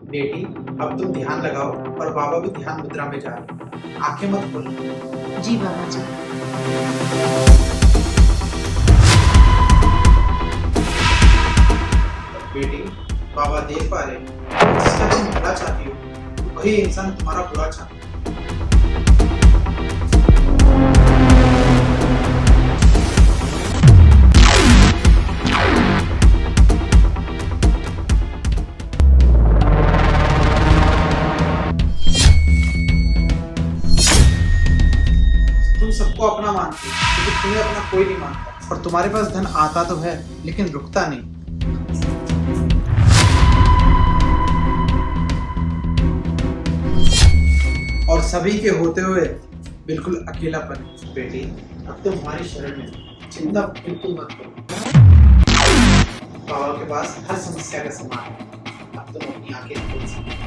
बेटी, अब तुम ध्यान लगाओ और बाबा भी ध्यान मुद्रा में जा रहे हैं। आंखें मत खोलो। जी बाबा जी। बेटी, बाबा देख पा रहे हैं जिसका तुम भला चाहती हो वही इंसान तुम्हारा बुरा चाहता है। तुम सबको अपना मानती हो लेकिन तुम्हें अपना कोई नहीं मानता, और तुम्हारे पास धन आता तो है लेकिन रुकता नहीं। और सभी के होते हुए बिल्कुल अकेलापन। बेटी, अब तुम हमारी शरण में, चिंता बिल्कुल मत करो। बाबा के पास हर समस्या का समाधान है। अब तुम अपनी आंखें खोल सकते हो।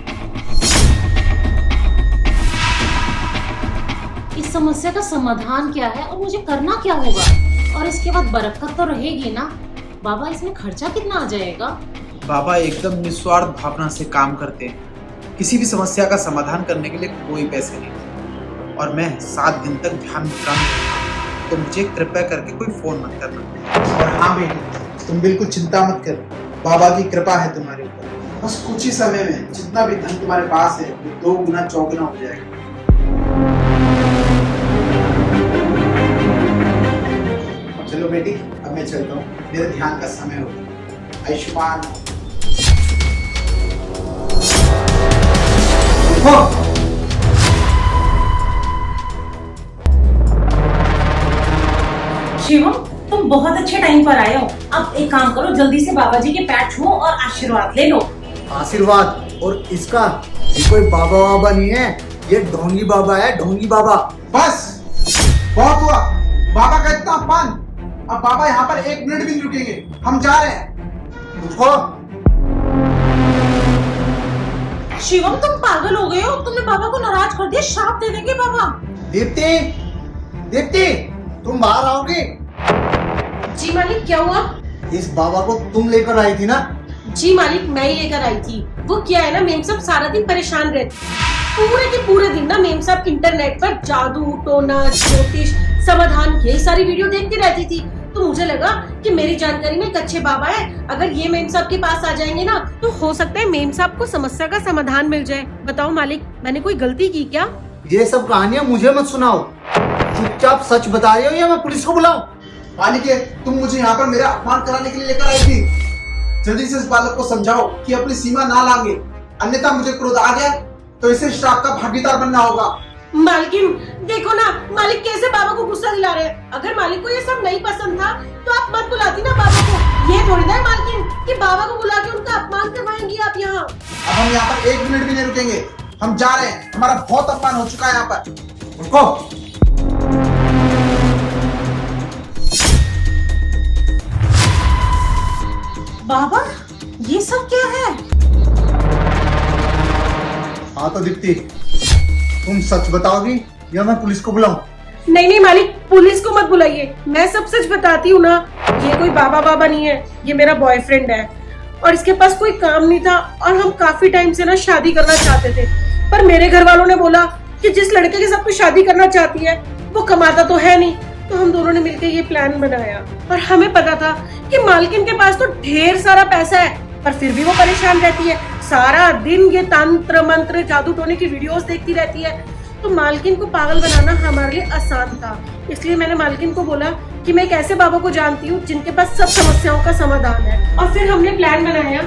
इस समस्या का समाधान क्या है और मुझे करना क्या होगा? और इसके बाद बरकत तो रहेगी ना? बाबा, इसमें खर्चा कितना आ जाएगा? बाबा एकदम निस्वार्थ भावना से काम करते हैं। किसी भी समस्या का समाधान करने के लिए कोई पैसे नहीं। और मैं 7 दिन तक ध्यान मुद्रा में रहूंगा, तो मुझे कृपया करके कोई फोन मत करना। और हाँ बेटी, तुम बिल्कुल चिंता मत करो, बाबा की कृपा है तुम्हारे ऊपर। बस कुछ ही समय में जितना भी धन तुम्हारे पास है वो 2 गुना 4 गुना हो जाएगा। चलो बेटी, अब मैं चलता हूँ, मेरे ध्यान का समय हो गया। आयुष्मान शिवम, तुम बहुत अच्छे टाइम पर आए हो। अब एक काम करो, जल्दी से बाबा जी के पैर छुओ और आशीर्वाद ले लो। आशीर्वाद? और इसका? ये कोई बाबा बाबा नहीं है, ये ढोंगी बाबा है, ढोंगी बाबा। बस बहुत हुआ बाबा का इतना अपमान। अब बाबा यहाँ पर 1 मिनट भी नहीं रुकेंगे, हम जा रहे हैं। रुको। शिवम, तुम पागल हो गए हो? तुमने बाबा को नाराज कर दिया, श्राप दे देंगे बाबा। दीप्ति, दीप्ति, तुम बाहर आओगे? जी मालिक, क्या हुआ? इस बाबा को तुम लेकर आई थी ना? जी मालिक, मैं ही लेकर आई थी। वो क्या है ना, मेम साहब सारा दिन परेशान रहती, पूरे के पूरे दिन ना मेम साहब इंटरनेट पर जादू टोना ज्योतिष समाधान यही सारी वीडियो देखती रहती थी। तो मुझे लगा कि मेरी जानकारी में एक अच्छे बाबा है, अगर ये मेम साहब के पास आ जाएंगे ना तो हो सकता है मेम साहब को समस्या का समाधान मिल जाए। बताओ मालिक, मैंने कोई गलती की क्या? ये सब कहानियां मुझे मत सुनाओ, चुपचाप सच बता रहे हो या मैं पुलिस को बुलाऊं? मालिक, तुम मुझे यहाँ पर मेरा अपमान कराने के लिए लेकर आई थी। जल्दी से इस बालक को समझाओ कि अपनी सीमा ना लांगे, अन्यथा मुझे क्रोध आ गया तो इसे श्राप का भागीदार बनना होगा। मालकिन देखो ना, मालिक कैसे बाबा को गुस्सा दिला रहे हैं। अगर मालिक को ये सब नहीं पसंद था तो आप मत बुलाती ना बाबा को। ये थोड़ी ना है मालकिन कि बाबा को बुला के उनका अपमान करवाएंगी आप यहाँ। अब हम यहाँ पर 1 मिनट भी नहीं रुकेंगे, हम जा रहे हैं। हमारा बहुत अपमान हो चुका है यहाँ पर। रुको। बाबा, ये सब क्या है? हाँ तो दीप्ति, तुम सच बताओगी या मैं पुलिस को बुलाऊं? नहीं नहीं मालिक, पुलिस को मत बुलाइए, मैं सब सच बताती हूँ ना। ये कोई बाबा बाबा नहीं है, ये मेरा बॉयफ्रेंड है और इसके पास कोई काम नहीं था और हम काफी टाइम से ना शादी करना चाहते थे। पर मेरे घर वालों ने बोला कि जिस लड़के के साथ तू शादी करना चाहती है वो कमाता तो है नहीं, तो हम दोनों ने मिलकर ये प्लान बनाया। और हमें पता था कि मालकिन के पास तो ढेर सारा पैसा है, पर फिर भी वो परेशान रहती है। सारा दिन ये तंत्र मंत्र जादू टोने की वीडियोस देखती रहती है। तो मालकिन को पागल बनाना हमारे लिए आसान था, इसलिए मैंने मालकिन को बोला कि मैं एक ऐसे बाबा को जानती हूँ जिनके पास सब समस्याओं का समाधान है। और फिर हमने प्लान बनाया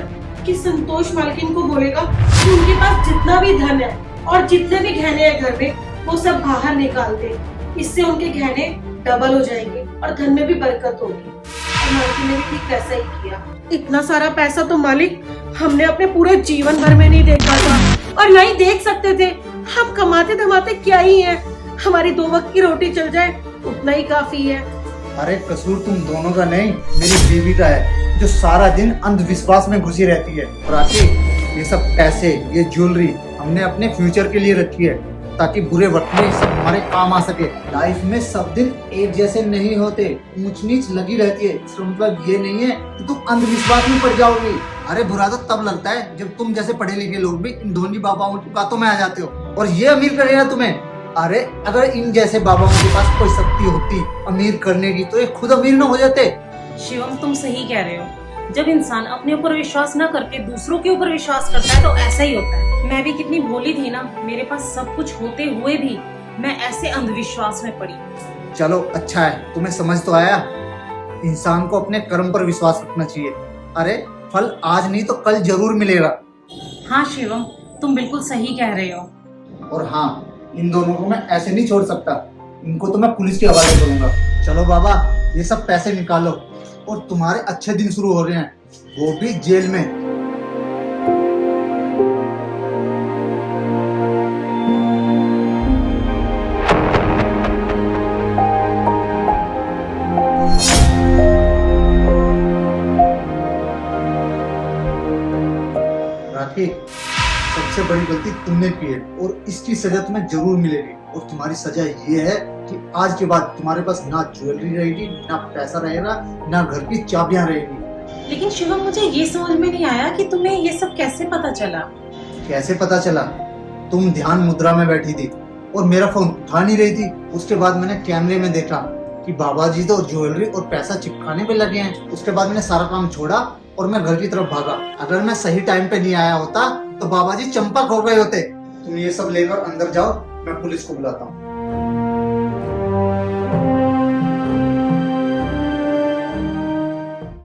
कि संतोष मालकिन को बोलेगा कि उनके पास जितना भी धन है और जितने भी गहने हैं घर में वो सब बाहर निकाल दे। इससे उनके गहने डबल हो जाएंगे और धन में भी बरकत होगी। और मालकिन ने भी ठीक वैसा ही किया। इतना सारा पैसा तो मालिक हमने अपने पूरे जीवन भर में नहीं देखा था और नहीं देख सकते थे। हम कमाते धमाते क्या ही है, हमारी 2 वक्त की रोटी चल जाए उतना ही काफी है। अरे कसूर तुम दोनों का नहीं, मेरी बीवी का है, जो सारा दिन अंधविश्वास में घुसी रहती है। और आके ये सब पैसे, ये ज्वेलरी हमने अपने फ्यूचर के लिए रखी है, ताकि बुरे वक्त में सब हमारे काम आ सके। लाइफ में सब दिन एक जैसे नहीं होते, ऊंच नीच लगी रहती है। इसका मतलब ये नहीं है कि तुम अंधविश्वास में पड़ जाओगी। अरे बुरा तो तब लगता है जब तुम जैसे पढ़े लिखे लोग भी इन धोनी बाबाओं की बातों में आ जाते हो और ये अमीर करेगा तुम्हें। अरे अगर इन जैसे बाबाओं के पास कोई शक्ति होती अमीर करने की तो ये खुद अमीर न हो जाते। शिवम, तुम सही कह रहे हो। जब इंसान अपने ऊपर विश्वास न करके दूसरों के ऊपर विश्वास करता है तो ऐसा ही होता है। मैं भी कितनी भोली थी ना, मेरे पास सब कुछ होते हुए भी मैं ऐसे अंधविश्वास में पड़ी। चलो अच्छा है, तुम्हें समझ तो आया। इंसान को अपने कर्म पर विश्वास रखना चाहिए। अरे फल आज नहीं तो कल जरूर मिलेगा। हाँ शिवम, तुम बिल्कुल सही कह रहे हो। और हाँ, इन दोनों को मैं ऐसे नहीं छोड़ सकता। इनको तो मैं पुलिस के हवाले करूंगा। चलो बाबा, ये सब पैसे निकालो और तुम्हारे अच्छे दिन शुरू हो रहे हैं, वो भी जेल में। राखी, सबसे बड़ी गलती तुमने की है और इसकी सजा तुम्हें जरूर मिलेगी। और तुम्हारी सजा ये है कि आज के बाद तुम्हारे पास ना ज्वेलरी रहेगी, ना पैसा रहेगा, ना घर की चाबियां रहेगी। लेकिन शिवम, मुझे ये समझ में नहीं आया कि तुम्हें ये सब कैसे पता चला। कैसे पता चला? तुम ध्यान मुद्रा में बैठी थी और मेरा फोन उठा नहीं रही थी। उसके बाद मैंने कैमरे में देखा कि बाबा जी तो ज्वेलरी और पैसा चिपकाने पे लगे हैं। उसके बाद मैंने सारा काम छोड़ा और मैं घर की तरफ भागा। अगर मैं सही टाइम पे नहीं आया होता तो बाबा जी चंपक हो गए होते। तुम ये सब लेकर अंदर जाओ, मैं पुलिस को बुलाता हूँ।